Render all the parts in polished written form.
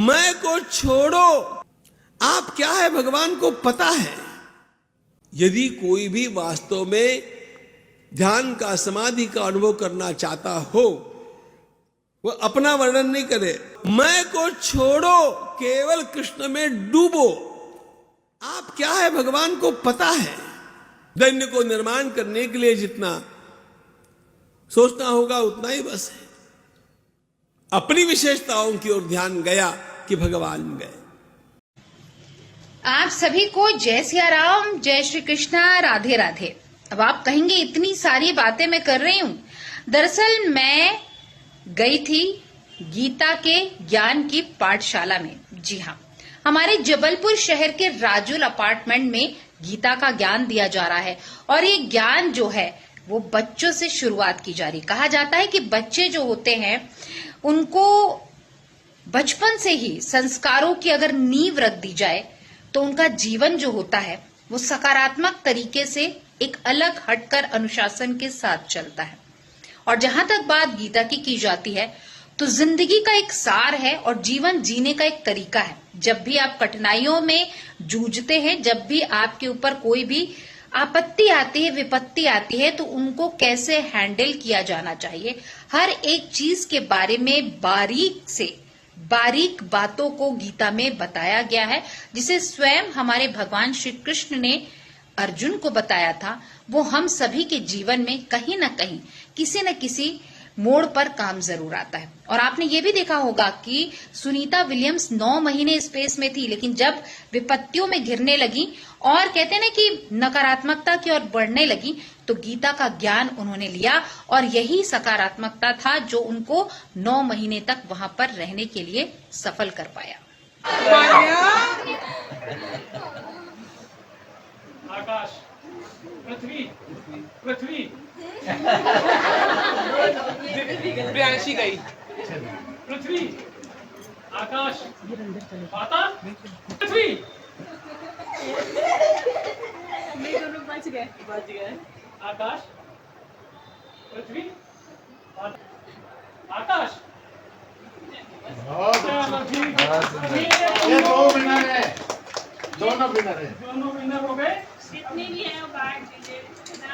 मैं को छोड़ो, आप क्या है भगवान को पता है। यदि कोई भी वास्तव में ध्यान का, समाधि का अनुभव करना चाहता हो, वो अपना वर्णन नहीं करे, मैं को छोड़ो, केवल कृष्ण में डूबो। आप क्या है भगवान को पता है। दैन्य को निर्माण करने के लिए जितना सोचना होगा उतना ही बस है। अपनी विशेषताओं की ओर ध्यान गया कि भगवान गए। आप सभी को जय सिया राम, जय श्री कृष्णा, राधे राधे। अब आप कहेंगे इतनी सारी बातें मैं कर रही हूँ। दरअसल मैं गई थी गीता के ज्ञान की पाठशाला में। जी हाँ, हमारे जबलपुर शहर के राजुल अपार्टमेंट में गीता का ज्ञान दिया जा रहा है। और ये ज्ञान जो है वो बच्चों से शुरुआत की जा रही। कहा जाता है कि बच्चे जो होते हैं उनको बचपन से ही संस्कारों की अगर नींव रख दी जाए तो उनका जीवन जो होता है वो सकारात्मक तरीके से एक अलग हटकर अनुशासन के साथ चलता है। और जहां तक बात गीता की जाती है तो जिंदगी का एक सार है और जीवन जीने का एक तरीका है। जब भी आप कठिनाइयों में जूझते हैं, जब भी आपके ऊपर कोई भी आपत्ति आती है, विपत्ति आती है, तो उनको कैसे हैंडल किया जाना चाहिए, हर एक चीज के बारे में बारीक बातों को गीता में बताया गया है, जिसे स्वयं हमारे भगवान श्री कृष्ण ने अर्जुन को बताया था। वो हम सभी के जीवन में कहीं ना कहीं किसी न किसी मोड़ पर काम जरूर आता है। और आपने ये भी देखा होगा कि सुनीता विलियम्स 9 महीने स्पेस में थी, लेकिन जब विपत्तियों में घिरने लगी और कहते हैं ना कि नकारात्मकता की ओर बढ़ने लगी, तो गीता का ज्ञान उन्होंने लिया और यही सकारात्मकता था जो उनको 9 महीने तक वहां पर रहने के लिए सफल कर पाया। आकाश, पृथ्वी, पृथ्वी, प्रियांशी गई। पृथ्वी, आकाश, पाताल, पृथ्वी। दोनों बच गए। आकाश, पृथ्वी, आकाश। चलो ठीक है। ये दो विनर है, दोनों विनर है। दोनों विनर हो गए। जितने भी है वो बांट दीजिए।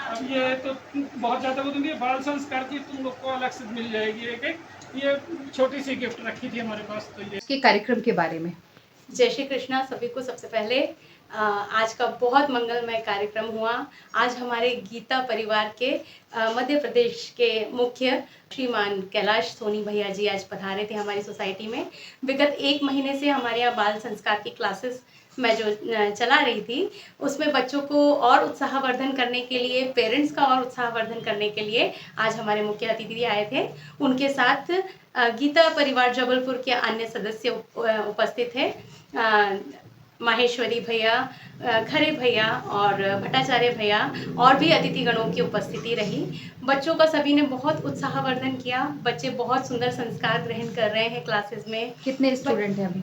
अब ये तो बहुत ज्यादा वो दूंगी, बाल संस्कार की तुम लोग को अलग से मिल जाएगी एक एक। ये छोटी सी गिफ्ट रखी थी हमारे पास, तो ये के कार्यक्रम के बारे में। जय श्री कृष्णा सभी को। सबसे पहले आज का बहुत मंगलमय कार्यक्रम हुआ। आज हमारे गीता परिवार के मध्य प्रदेश के मुख्य श्रीमान कैलाश सोनी भैया जी आज पधारे थे हमारी सोसाइटी में। विगत 1 महीने से हमारे यहाँ बाल संस्कार की क्लासेस मैं जो चला रही थी, उसमें बच्चों को और उत्साहवर्धन करने के लिए, पेरेंट्स का और उत्साहवर्धन करने के लिए आज हमारे मुख्य अतिथि आए थे। उनके साथ गीता परिवार जबलपुर के अन्य सदस्य उपस्थित थे। माहेश्वरी भैया, खरे भैया और भट्टाचार्य भैया और भी अतिथिगणों की उपस्थिति रही। बच्चों का सभी ने बहुत उत्साहवर्धन किया। बच्चे बहुत सुंदर संस्कार ग्रहण कर रहे हैं क्लासेस में। कितने स्टूडेंट हैं अभी?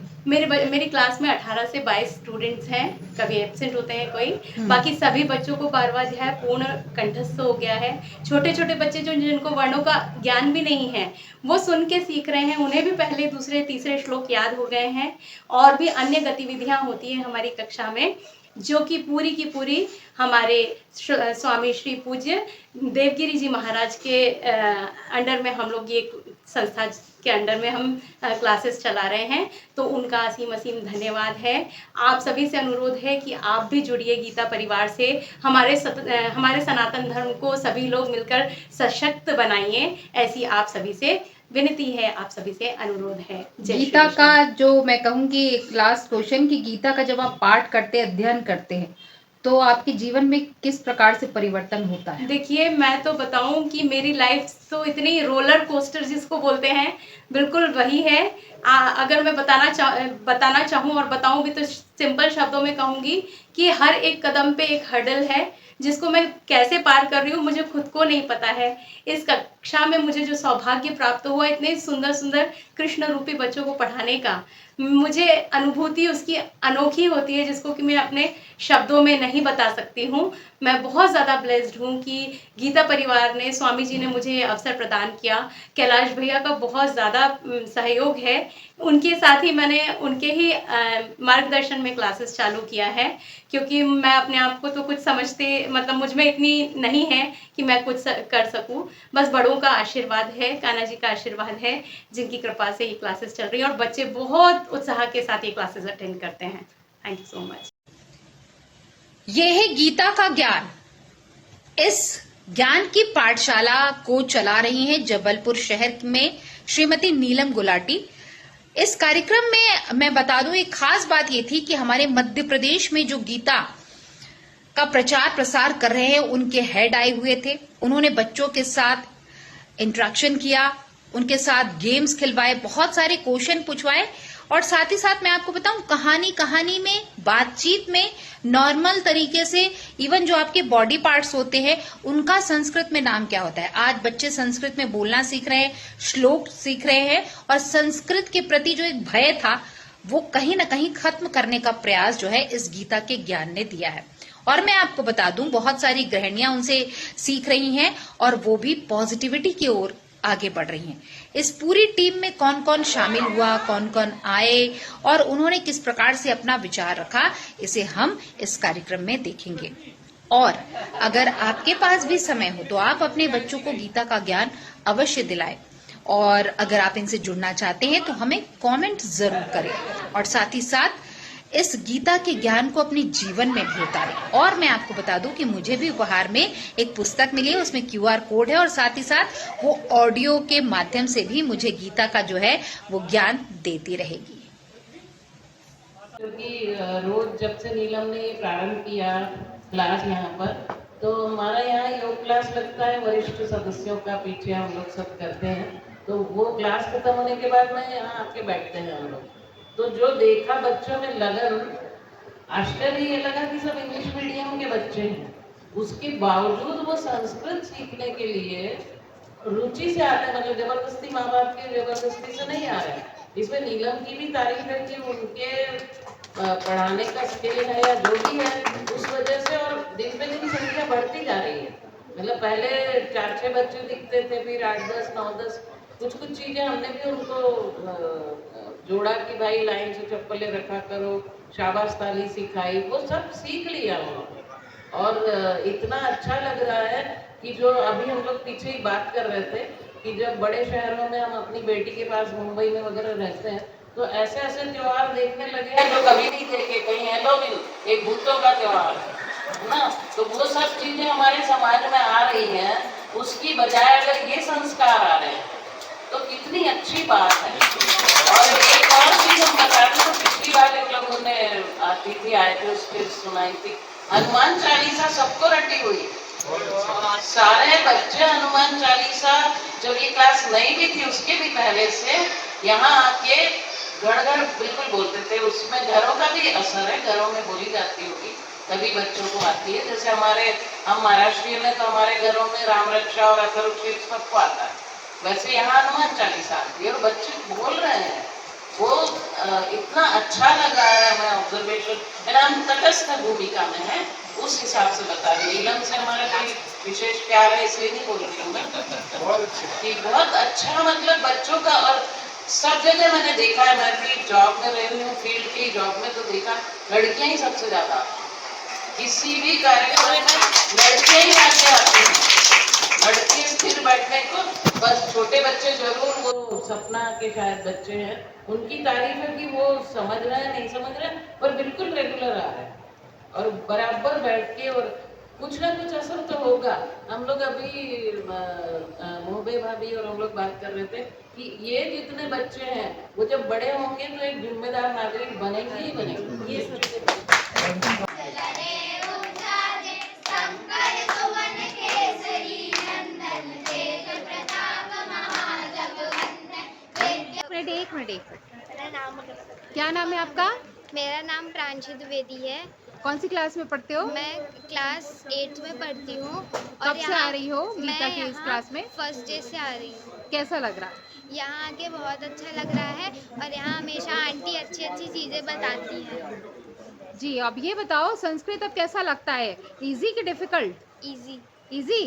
मेरी क्लास में 18 से 22 स्टूडेंट्स हैं। कभी एब्सेंट होते हैं कोई, बाकी सभी बच्चों को 12वां अध्याय पूर्ण कंठस्थ हो गया है। छोटे छोटे बच्चे जिनको वर्णों का ज्ञान भी नहीं है, वो सुन के सीख रहे हैं। उन्हें भी पहले, दूसरे, तीसरे श्लोक याद हो गए हैं। और भी अन्य गतिविधियां होती हैं हमारी कक्षा में, जो कि पूरी की पूरी हमारे स्वामी श्री पूज्य देवगिरी जी महाराज के अंडर में, हम लोग ये संस्था के अंडर में हम क्लासेस चला रहे हैं। तो उनका असीम असीम धन्यवाद है। आप सभी से अनुरोध है कि आप भी जुड़िए गीता परिवार से। हमारे सनातन धर्म को सभी लोग मिलकर सशक्त बनाइए, ऐसी आप सभी से विनती है, आप सभी से अनुरोध है। गीता का जो मैं कहूँगी एक लास्ट क्वेश्चन, कि गीता का जब आप पाठ करते, अध्ययन करते हैं, तो आपके जीवन में किस प्रकार से परिवर्तन होता है? देखिए, मैं तो बताऊं कि मेरी लाइफ तो इतनी रोलर कोस्टर जिसको बोलते हैं, बिल्कुल वही है। अगर मैं बताना चाहूँ और बताऊं भी तो सिंपल शब्दों में कहूँगी कि हर एक कदम पे एक हर्डल है, जिसको मैं कैसे पार कर रही हूँ मुझे खुद को नहीं पता है। इस कक्षा में मुझे जो सौभाग्य प्राप्त हुआ, इतने सुंदर सुंदर कृष्ण रूपी बच्चों को पढ़ाने का, मुझे अनुभूति उसकी अनोखी होती है जिसको कि मैं अपने शब्दों में नहीं बता सकती हूँ। मैं बहुत ज़्यादा ब्लेस्ड हूँ कि गीता परिवार ने, स्वामी जी ने मुझे ये अवसर प्रदान किया। कैलाश भैया का बहुत ज़्यादा सहयोग है। उनके साथ ही मैंने उनके ही मार्गदर्शन में क्लासेस चालू किया है, क्योंकि मैं अपने आप को तो कुछ समझते मतलब मुझ में इतनी नहीं है कि मैं कुछ कर सकूं। बस बड़ों का आशीर्वाद है, कान्हा जी का आशीर्वाद है, जिनकी कृपा से ये क्लासेस चल रही हैं और बच्चे बहुत उत्साह के साथ ये क्लासेस अटेंड करते हैं। Thank you so much. ये है गीता का ज्ञान। इस ज्ञान की पाठशाला को चला रही हैं जबलपुर शहर में श्रीमती नीलम गुलाटी। इस कार्यक्रम में मैं बता दूं, एक खास बात ये थी कि हमारे मध्य प्रदेश में जो गीता का प्रचार प्रसार कर रहे हैं उनके हेड आए हुए थे। उन्होंने बच्चों के साथ इंटरेक्शन किया, उनके साथ गेम्स खिलवाए, बहुत सारे क्वेश्चन पूछवाए और साथ ही साथ मैं आपको बताऊं, कहानी में, बातचीत में नॉर्मल तरीके से इवन जो आपके बॉडी पार्ट्स होते हैं उनका संस्कृत में नाम क्या होता है। आज बच्चे संस्कृत में बोलना सीख रहे हैं, श्लोक सीख रहे हैं और संस्कृत के प्रति जो एक भय था वो कहीं ना कहीं खत्म करने का प्रयास जो है इस गीता के ज्ञान ने दिया है। और मैं आपको बता दूं, बहुत सारी गृहिणियां उनसे सीख रही हैं और वो भी पॉजिटिविटी की ओर आगे बढ़ रही हैं। इस पूरी टीम में कौन कौन शामिल हुआ, कौन कौन आए और उन्होंने किस प्रकार से अपना विचार रखा, इसे हम इस कार्यक्रम में देखेंगे। और अगर आपके पास भी समय हो तो आप अपने बच्चों को गीता का ज्ञान अवश्य दिलाएं और अगर आप इनसे जुड़ना चाहते हैं तो हमें कमेंट जरूर करें और साथ ही साथ इस गीता के ज्ञान को अपने जीवन में भी उतारें। और मैं आपको बता दूं कि मुझे भी उपहार में एक पुस्तक मिली है, उसमें QR कोड है और साथ ही साथ वो ऑडियो के माध्यम से भी मुझे गीता का जो है वो ज्ञान देती रहेगी। क्योंकि रोज जब से नीलम ने प्रारंभ किया क्लास यहाँ पर, तो हमारा यहाँ योग क्लास लगता है वरिष्ठ सदस्यों का, पीछे हम लोग सब करते हैं। तो वो क्लास खत्म होने के बाद में यहाँ आके बैठते हैं हम लोग। तो जो देखा बच्चों में लगन, आश्चर्य ये लगा कि सब इंग्लिश मीडियम के बच्चे हैं, उसके बावजूद वो संस्कृत सीखने के लिए रुचि से आते हैं। मतलब जबरदस्ती, माँ बाप की जबरदस्ती से नहीं आ रहे हैं। इसमें नीलम की भी तारीफ है कि उनके पढ़ाने का स्किल है या जो भी है, उस वजह से और दिन पे दिन संख्या बढ़ती जा रही है। मतलब पहले 4-6 बच्चे दिखते थे, फिर 8-10, 9-10, कुछ चीजें हमने भी उनको जोड़ा कि भाई लाइन से चप्पलें रखा करो, शाबाश ताली सिखाई, वो सब सीख लिया उन्होंने। और इतना अच्छा लग रहा है कि जो अभी हम लोग पीछे ही बात कर रहे थे कि जब बड़े शहरों में हम अपनी बेटी के पास मुंबई में वगैरह रहते हैं तो ऐसे ऐसे त्योहार देखने लगे हैं जो कभी नहीं देखे। कहीं हैलोवीन एक भूतों का त्योहार है ना, तो वो सब चीजें हमारे समाज में आ रही हैं। उसकी बजाय अगर ये संस्कार आ रहे हैं तो कितनी अच्छी बात है। और एक और चीज हम बताते तो पिछली बार एक लोगों ने अतिथि आए थे, उसके सुनाई थी हनुमान चालीसा सबको रटी हुई। सारे बच्चे हनुमान चालीसा, जब ये क्लास नई भी थी उसके भी पहले से यहाँ आके गड़ बिल्कुल बोलते थे। उसमें घरों का भी असर है, घरों में बोली जाती होगी तभी बच्चों को आती है। जैसे हम महाराष्ट्रीय में तो हमारे घरों में राम रक्षा और अथर्वशीर्ष सबको आता है, वैसे यहाँ हनुमान चालीसा आती है और बच्चे बोल रहे हैं। वो इतना अच्छा लगा है, मैं ऑब्जर्वेशन, मेरा हम तटस्थ भूमिका में है, उस हिसाब से बता रही। नीलम से हमारा कोई विशेष प्यार है इसलिए नहीं बोल रही हूँ मैं कि बहुत अच्छा, मतलब बच्चों का। और सब जगह मैंने देखा है, मैं भी जॉब में रही हूँ, फील्ड की जॉब में, तो देखा लड़कियां ही सबसे ज्यादा, किसी भी कार्यक्रम में लड़कियां ही आगे आती हैं। लड़के स्थिर बैठने को, बस छोटे बच्चे जरूर, वो सपना के शायद बच्चे हैं, उनकी तारीफ है कि वो समझ रहे हैं, नहीं समझ रहे हैं, पर बिल्कुल रेगुलर आ रहे हैं और बराबर बैठ के। और कुछ ना कुछ असर तो होगा। हम लोग अभी मोहबे भाभी और हम लोग बात कर रहे थे कि ये जितने बच्चे हैं वो जब बड़े होंगे तो एक जिम्मेदार नागरिक बनेंगे ही बनेंगे। ये एक मिनट। मेरा नाम क्या नाम है आपका? मेरा नाम प्रांशी द्विवेदी है। कौन सी क्लास में पढ़ते हो? मैं क्लास 8 में पढ़ती हूँ। और कब से आ रही हो गीता मैं की इस यहाँ क्लास में? फर्स्ट डे से आ रही हूँ। कैसा लग रहा है? यहाँ आके बहुत अच्छा लग रहा है और यहाँ हमेशा आंटी अच्छी अच्छी चीज़ें बताती हैं। जी, अब ये बताओ संस्कृत अब कैसा लगता है? इजी कि डिफिकल्ट? इजी। इजी?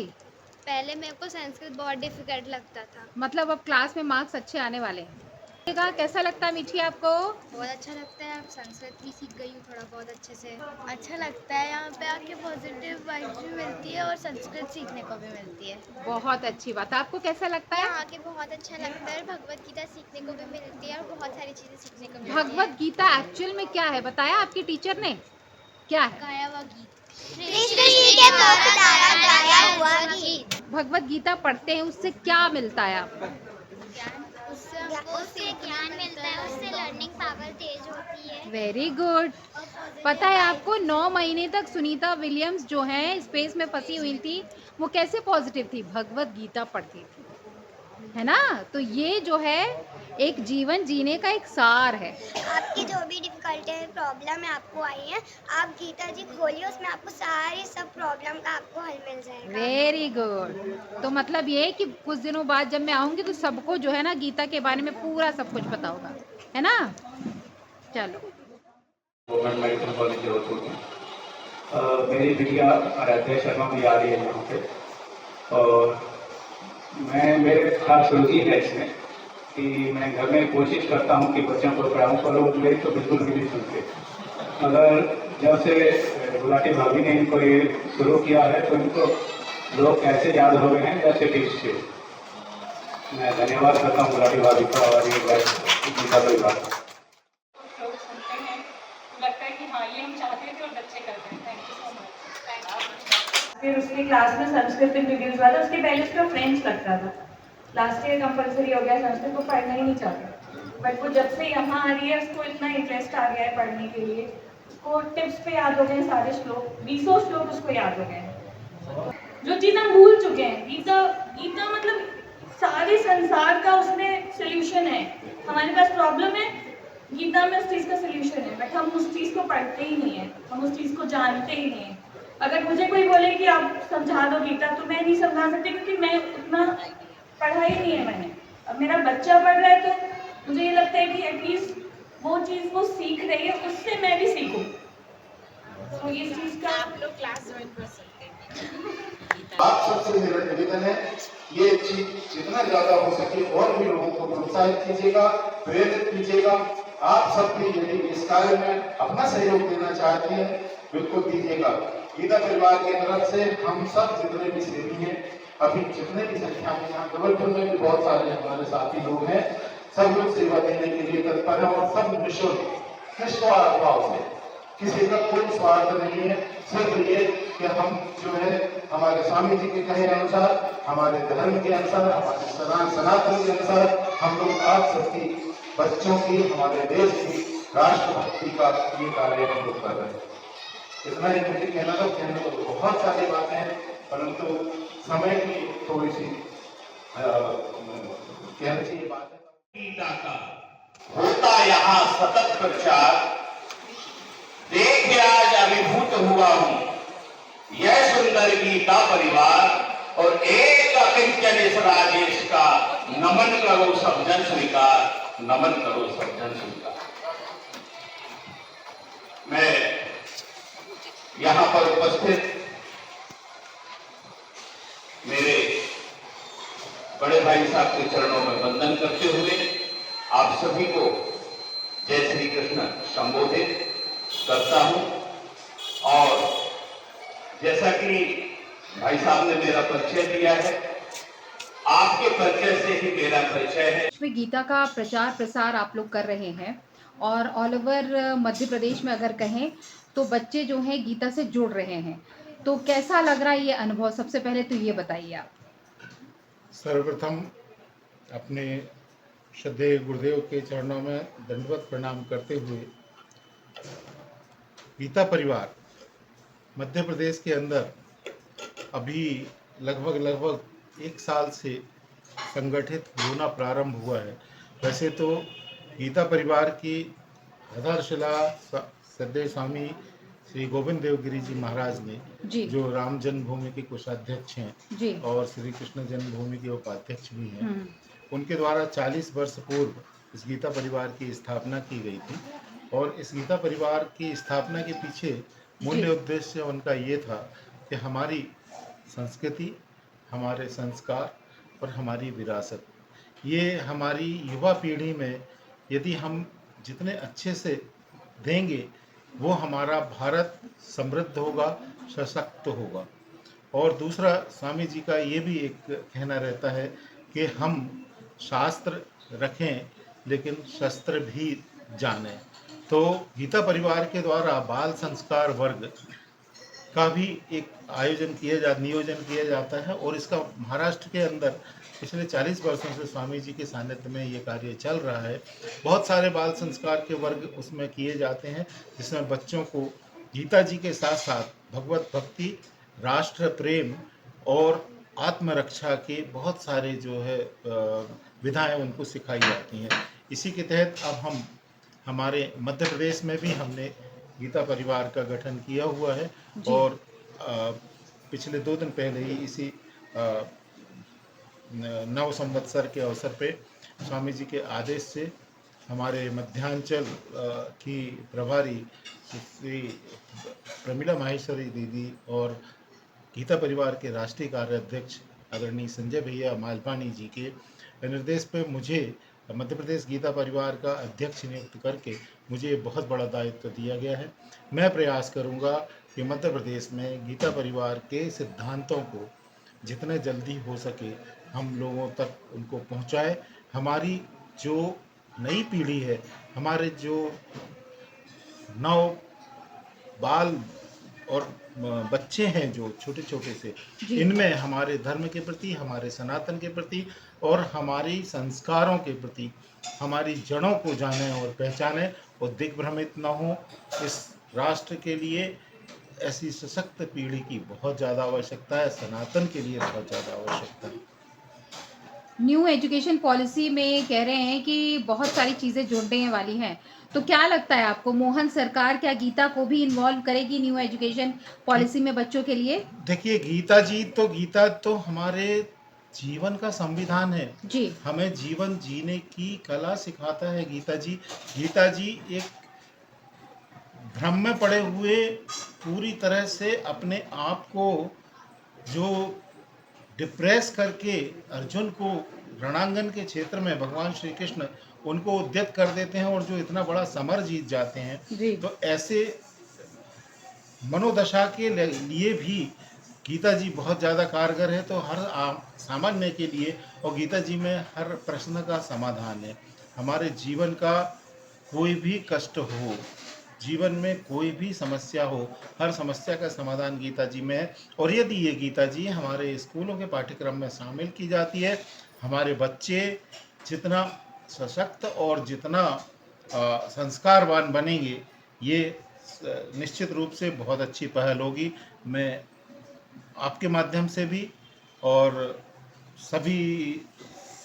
पहले मेरे को संस्कृत बहुत डिफिकल्ट लगता था। मतलब अब क्लास में मार्क्स अच्छे आने वाले हैं। कैसा लगता है मीठी आपको? बहुत अच्छा लगता है। अब संस्कृत भी सीख गई हूँ थोड़ा बहुत अच्छे से। अच्छा लगता है, यहाँ पे आके पॉजिटिव वाइब्स भी मिलती है और संस्कृत सीखने को भी मिलती है। बहुत अच्छी बात। आपको कैसा लगता है? यहाँ आके बहुत अच्छा लगता है। भगवत गीता सीखने को भी मिलती है और बहुत सारी चीज़ें सीखने को मिलती है। भगवत गीता एक्चुअल में क्या है बताया आपकी टीचर ने? क्या है? गाया हुआ गीत, कृष्ण जी के द्वारा गाया हुआ गीत। भगवत गीता पढ़ते हैं उससे क्या मिलता है आपको? उससे ज्ञान मिलता है, उससे लर्निंग पावर तेज होती है। Very good. पता है आपको 9 महीने तक सुनीता विलियम्स जो हैं स्पेस में फंसी हुई थी, वो कैसे पॉजिटिव थी? भगवत गीता पढ़ती थी, है ना? तो ये जो है एक जीवन जीने का एक सार है। आपकी जो भी डिफिकल्टी प्रॉब्लम है आपको आई है, आप गीता जी खोलिए, उसमें आपको सारी सब प्रॉब्लम का आपको हल मिल जाएगा। Very good. तो मतलब ये है कि कुछ दिनों बाद जब मैं आऊँगी तो सबको जो है ना गीता के बारे में पूरा सब कुछ पता होगा, है ना? चलो। गवर्नमेंट मेडिकल कॉलेज जोधपुर में मेरी बिटिया आराध्या शर्मा भी आ रही है यहाँ पे, और मेरे खास रुचि है इसमें कि मैं घर में कोशिश करता हूँ कि बच्चों को पढ़ाऊँ, पर वो मेरे तो बिल्कुल भी नहीं सुनते। अगर जब से गुलाटी भाभी ने इनको ये शुरू किया है तो इनको लोग ऐसे याद हो गए हैं जैसे टीच से। मैं धन्यवाद करता हूँ गुलाटी भाभी का और ये गीता परिवार का। लगता है कि हाँ ये हम चाहते थे और बच्चे करते हैं। Thank you so much. फिर उसकी क्लास में संस्कृत इंट्रोड्यूस हुआ था। उसके पहले उसका फ्रेंच लगता था। लास्ट ईयर कंपलसरी हो गया, संस्कृत को पढ़ना ही नहीं चाहता, बट वो जब से यहाँ आ रही है उसको इतना इंटरेस्ट आ गया है पढ़ने के लिए। उसको टिप्स पे याद हो गए सारे श्लोक, 20 श्लोक उसको याद हो गए हैं, जो चीज़ हम भूल चुके हैं। गीता मतलब सारे संसार का उसमें सोल्यूशन है। हमारे पास प्रॉब्लम है, गीता में उस चीज़ का सोल्यूशन है, बट हम उस चीज़ को पढ़ते ही नहीं है, हम उस चीज़ को जानते ही नहीं है। अगर मुझे कोई बोले कि आप समझा दो गीता, तो मैं नहीं समझा सकती, क्योंकि मैं उतना पढ़ा ही नहीं है मैंने। अब मेरा बच्चा पढ़ रहा है तो मुझे ये लगता है कि एटलीस्ट वो चीज़ वो सीख रही है, उससे मैं भी सीखूं। तो इस चीज़ का आप लोग क्लास ज्वाइन कर सकते हैं। आप सबसे मेरा निवेदन है, ये चीज जितना ज्यादा हो सके और भी लोगों को प्रोत्साहित कीजिएगा, प्रेरित कीजिएगा। आप सब भी यदि इस कार्य में अपना सहयोग देना चाहते हैं बिल्कुल दीजिएगा। गीता परिवार की तरफ से हम सब जितने भी सेवी हैं, अभी जितने भी संख्या में यहाँ जबलपुर में भी बहुत सारे हमारे साथी लोग हैं, सब लोग सेवा देने के लिए तत्पर है और सब निःशुल्क निस्वार्थ भाव से, किसी का कोई स्वार्थ नहीं है। सिर्फ ये कि हम जो है हमारे स्वामी जी के कहे अनुसार, हमारे धर्म के अनुसार, हमारे सनातन के अनुसार हम लोग आप सबकी बच्चों की, हमारे देश की राष्ट्रभक्ति का ये कार्य हम लोग कर रहे हैं। इतना ही मुझे कहना था, कहने को बहुत सारी बातें हैं, परंतु समय की थोड़ी सी कहना चाहिए बात है। गीता का होता यहाँ सतत प्रचार, देख आज अभिभूत हुआ हूँ यह सुंदर गीता परिवार, और एक अकिंचन इस राजेश का नमन करो सब जन स्वीकार, नमन करो सब जन स्वीकार। मैं यहाँ पर उपस्थित मेरे बड़े भाई साहब के चरणों में वंदन करते हुए आप सभी को जय श्री कृष्ण संबोधित करता हूं। और जैसा कि भाई साहब ने मेरा परिचय दिया है, आपके परिचय से ही मेरा परिचय है। इसमें गीता का प्रचार प्रसार आप लोग कर रहे हैं और ऑल ओवर मध्य प्रदेश में अगर कहें तो बच्चे जो हैं गीता से जुड़ रहे हैं, तो कैसा लग रहा है ये अनुभव? सबसे पहले तो ये बताइए आप। सर्वप्रथम अपने श्रद्धेय गुरुदेव के चरणों में दंडवत प्रणाम करते हुए, गीता परिवार मध्य प्रदेश के अंदर अभी लगभग 1 साल से संगठित होना प्रारंभ हुआ है। वैसे तो गीता परिवार की आधारशिला श्रद्धेय स्वामी श्री गोविंद देवगिरी जी महाराज ने, जी जो राम जन्मभूमि के कोषाध्यक्ष हैं जी और श्री कृष्ण जन्मभूमि के उपाध्यक्ष भी हैं, हम्म, उनके द्वारा 40 वर्ष पूर्व इस गीता परिवार की स्थापना की गई थी। और इस गीता परिवार की स्थापना के पीछे मूल्य उद्देश्य उनका ये था कि हमारी संस्कृति, हमारे संस्कार और हमारी विरासत, ये हमारी युवा पीढ़ी में यदि हम जितने अच्छे से देंगे, वो हमारा भारत समृद्ध होगा, सशक्त होगा। और दूसरा, स्वामी जी का ये भी एक कहना रहता है कि हम शास्त्र रखें लेकिन शस्त्र भी जानें। तो गीता परिवार के द्वारा बाल संस्कार वर्ग का भी एक नियोजन किया जाता है और इसका महाराष्ट्र के अंदर पिछले 40 वर्षों से स्वामी जी के सानिध्य में ये कार्य चल रहा है। बहुत सारे बाल संस्कार के वर्ग उसमें किए जाते हैं, जिसमें बच्चों को गीता जी के साथ साथ भगवत भक्ति, राष्ट्र प्रेम और आत्मरक्षा के बहुत सारे जो है विधाएं उनको सिखाई जाती हैं। इसी के तहत अब हमारे मध्य प्रदेश में भी हमने गीता परिवार का गठन किया हुआ है और पिछले 2 दिन पहले ही इसी नव संवत्सर के अवसर पे स्वामी जी के आदेश से हमारे मध्यांचल की प्रभारी श्री प्रमिला माहेश्वरी दीदी और गीता परिवार के राष्ट्रीय कार्याध्यक्ष आदरणीय संजय भैया मालपानी जी के निर्देश पे मुझे मध्य प्रदेश गीता परिवार का अध्यक्ष नियुक्त करके मुझे बहुत बड़ा दायित्व दिया गया है। मैं प्रयास करूंगा कि मध्य प्रदेश में गीता परिवार के सिद्धांतों को जितने जल्दी हो सके हम लोगों तक उनको पहुंचाए। हमारी जो नई पीढ़ी है, हमारे जो नव बाल और बच्चे हैं जो छोटे छोटे से, इनमें हमारे धर्म के प्रति, हमारे सनातन के प्रति और हमारी संस्कारों के प्रति, हमारी जड़ों को जाने और पहचाने और दिग्भ्रमित न हो। इस राष्ट्र के लिए ऐसी सशक्त पीढ़ी की बहुत ज़्यादा आवश्यकता है, सनातन के लिए बहुत ज़्यादा आवश्यकता है। न्यू एजुकेशन पॉलिसी में कह रहे हैं कि बहुत सारी चीज़ें जोड़ने वाली हैं, तो क्या लगता है आपको, मोहन सरकार क्या गीता को भी इन्वॉल्व करेगी न्यू एजुकेशन पॉलिसी में बच्चों के लिए? देखिए, गीता तो हमारे जीवन का संविधान है जी। हमें जीवन जीने की कला सिखाता है गीता जी एक भ्रम में पड़े हुए पूरी तरह से अपने आप को जो डिप्रेस करके अर्जुन को रणांगन के क्षेत्र में भगवान श्री कृष्ण उनको उद्यत कर देते हैं और जो इतना बड़ा समर जीत जाते हैं, तो ऐसे मनोदशा के लिए भी गीता जी बहुत ज़्यादा कारगर है। तो हर सामान्य के लिए और गीता जी में हर प्रश्न का समाधान है। हमारे जीवन का कोई भी कष्ट हो, जीवन में कोई भी समस्या हो, हर समस्या का समाधान गीता जी में है। और यदि ये गीता जी हमारे स्कूलों के पाठ्यक्रम में शामिल की जाती है, हमारे बच्चे जितना सशक्त और जितना संस्कारवान बनेंगे, ये निश्चित रूप से बहुत अच्छी पहल होगी। मैं आपके माध्यम से भी और सभी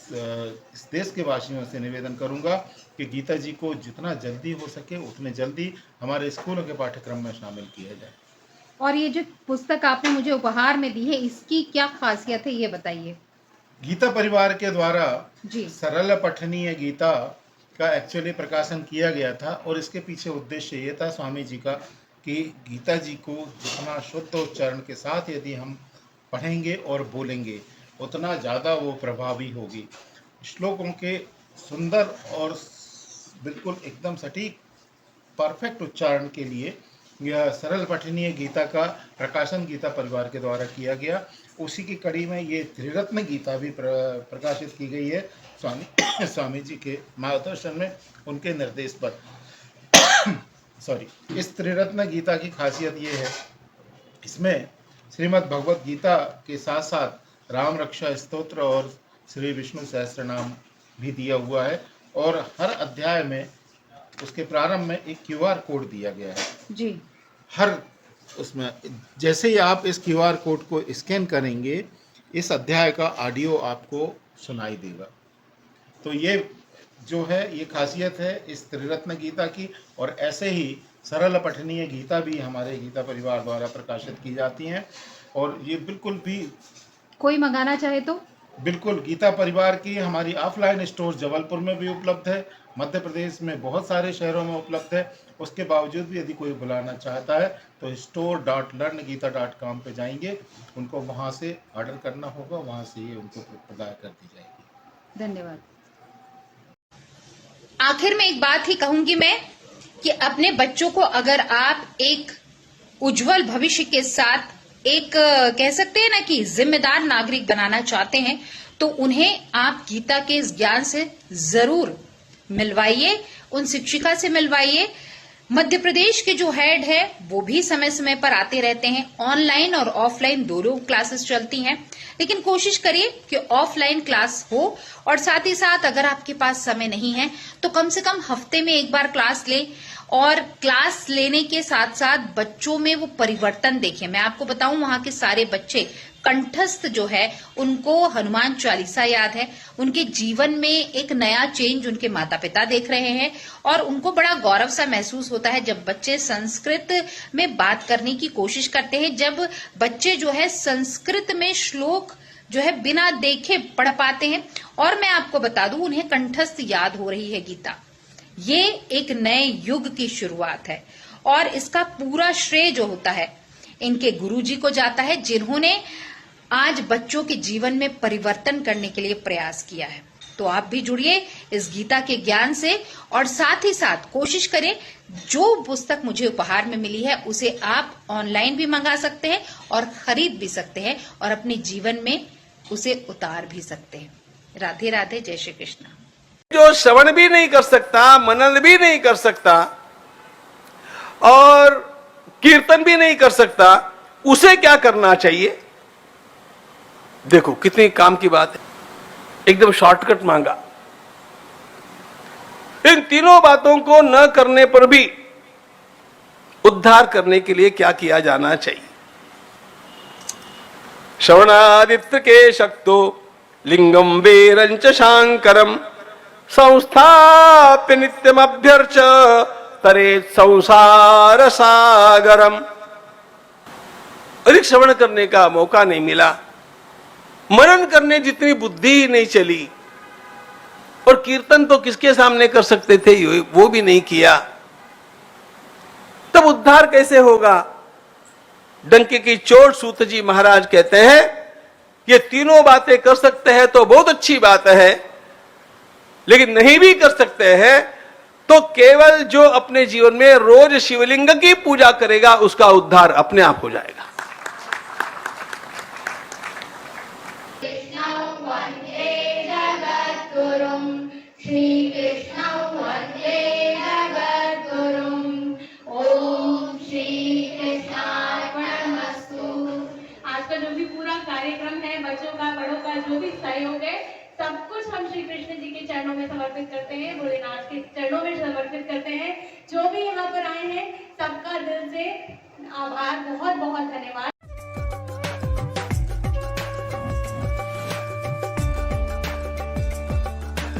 इस देश के वासियों से निवेदन करूंगा कि गीता जी को जितना जल्दी हो सके उतने जल्दी हमारे स्कूलों के पाठ्यक्रम में शामिल किया जाए। और ये जो पुस्तक आपने मुझे उपहार में दी है, इसकी क्या खासियत है, ये बताइए। गीता परिवार के द्वारा जी सरल पठनीय गीता का एक्चुअली प्रकाशन किया गया था और इसके पीछे उद्देश्य ये था स्वामी जी का कि गीता जी को जितना शुद्ध उच्चारण के साथ यदि हम पढ़ेंगे और बोलेंगे उतना ज़्यादा वो प्रभावी होगी। श्लोकों के सुंदर और बिल्कुल एकदम सटीक परफेक्ट उच्चारण के लिए यह सरल पठनीय गीता का प्रकाशन गीता परिवार के द्वारा किया गया। उसी की कड़ी में ये त्रिरत्न गीता भी प्रकाशित की गई है स्वामी जी के मार्गदर्शन में, उनके निर्देश पर। इस त्रिरत्न गीता की खासियत ये है, इसमें श्रीमद् भगवत गीता के साथ साथ राम रक्षा स्तोत्र और श्री विष्णु सहस्त्र नाम भी दिया हुआ है और हर अध्याय में उसके प्रारंभ में एक QR कोड दिया गया है जी। हर उसमें जैसे ही आप इस QR कोड को स्कैन करेंगे, इस अध्याय का ऑडियो आपको सुनाई देगा। तो ये जो है ये खासियत है इस त्रिरत्न गीता की। और ऐसे ही सरल पठनीय गीता भी हमारे गीता परिवार द्वारा प्रकाशित की जाती हैं। और ये बिल्कुल भी कोई मंगाना चाहे तो बिल्कुल गीता परिवार की हमारी ऑफलाइन स्टोर जबलपुर में भी उपलब्ध है, मध्य प्रदेश में बहुत सारे शहरों में उपलब्ध है। उसके बावजूद भी यदि कोई बुलाना चाहता है तो store.learngita.com पे जाएंगे, उनको वहाँ से ऑर्डर करना होगा, वहाँ से ही उनको प्रदान कर दी जाएगी। धन्यवाद। आखिर में एक बात ही कहूंगी मैं कि अपने बच्चों को अगर आप एक उज्जवल भविष्य के साथ एक कह सकते हैं ना कि जिम्मेदार नागरिक बनाना चाहते हैं तो उन्हें आप गीता के इस ज्ञान से जरूर मिलवाइए, उन शिक्षिका से मिलवाइए। मध्य प्रदेश के जो हेड है वो भी समय समय पर आते रहते हैं, ऑनलाइन और ऑफलाइन दोनों क्लासेस चलती हैं, लेकिन कोशिश करिए कि ऑफलाइन क्लास हो। और साथ ही साथ अगर आपके पास समय नहीं है तो कम से कम हफ्ते में एक बार क्लास लें और क्लास लेने के साथ साथ बच्चों में वो परिवर्तन देखें। मैं आपको बताऊं वहां के सारे बच्चे कंठस्थ जो है उनको हनुमान चालीसा याद है, उनके जीवन में एक नया चेंज उनके माता पिता देख रहे हैं और उनको बड़ा गौरव सा महसूस होता है जब बच्चे संस्कृत में बात करने की कोशिश करते हैं, जब बच्चे जो है संस्कृत में श्लोक जो है बिना देखे पढ़ पाते हैं। और मैं आपको बता दूं उन्हें कंठस्थ याद हो रही है गीता। ये एक नए युग की शुरुआत है और इसका पूरा श्रेय जो होता है इनके गुरुजी को जाता है, जिन्होंने आज बच्चों के जीवन में परिवर्तन करने के लिए प्रयास किया है। तो आप भी जुड़िए इस गीता के ज्ञान से और साथ ही साथ कोशिश करें जो पुस्तक मुझे उपहार में मिली है उसे आप ऑनलाइन भी मंगा सकते हैं और खरीद भी सकते हैं और अपने जीवन में उसे उतार भी सकते हैं। राधे राधे, जय श्री कृष्ण। जो श्रवण भी नहीं कर सकता, मनन भी नहीं कर सकता और कीर्तन भी नहीं कर सकता, उसे क्या करना चाहिए? देखो कितनी काम की बात है, एकदम शॉर्टकट मांगा। इन तीनों बातों को न करने पर भी उद्धार करने के लिए क्या किया जाना चाहिए? श्रवणादित्य के शक्तो लिंगम वेरंच शांकरम संस्थाप्य नित्यम अभ्यर्च तरेत संसार सागरम। अधिक श्रवण करने का मौका नहीं मिला, मनन करने जितनी बुद्धि ही नहीं चली और कीर्तन तो किसके सामने कर सकते थे वो भी नहीं किया, तब उद्धार कैसे होगा? डंके की चोट सूत जी महाराज कहते हैं ये तीनों बातें कर सकते हैं तो बहुत अच्छी बात है, लेकिन नहीं भी कर सकते हैं तो केवल जो अपने जीवन में रोज शिवलिंग की पूजा करेगा उसका उद्धार अपने आप हो जाएगा। श्री कृष्ण वंदे जगद्गुरुं। ओम श्री कृष्णार्पणमस्तु। आज का जो भी पूरा कार्यक्रम है, बच्चों का बड़ों का जो भी सहयोग है, सब कुछ हम श्री कृष्ण जी के चरणों में समर्पित करते हैं, भोलेनाथ के चरणों में समर्पित करते हैं। जो भी यहाँ पर आए हैं सबका दिल से आभार, बहुत बहुत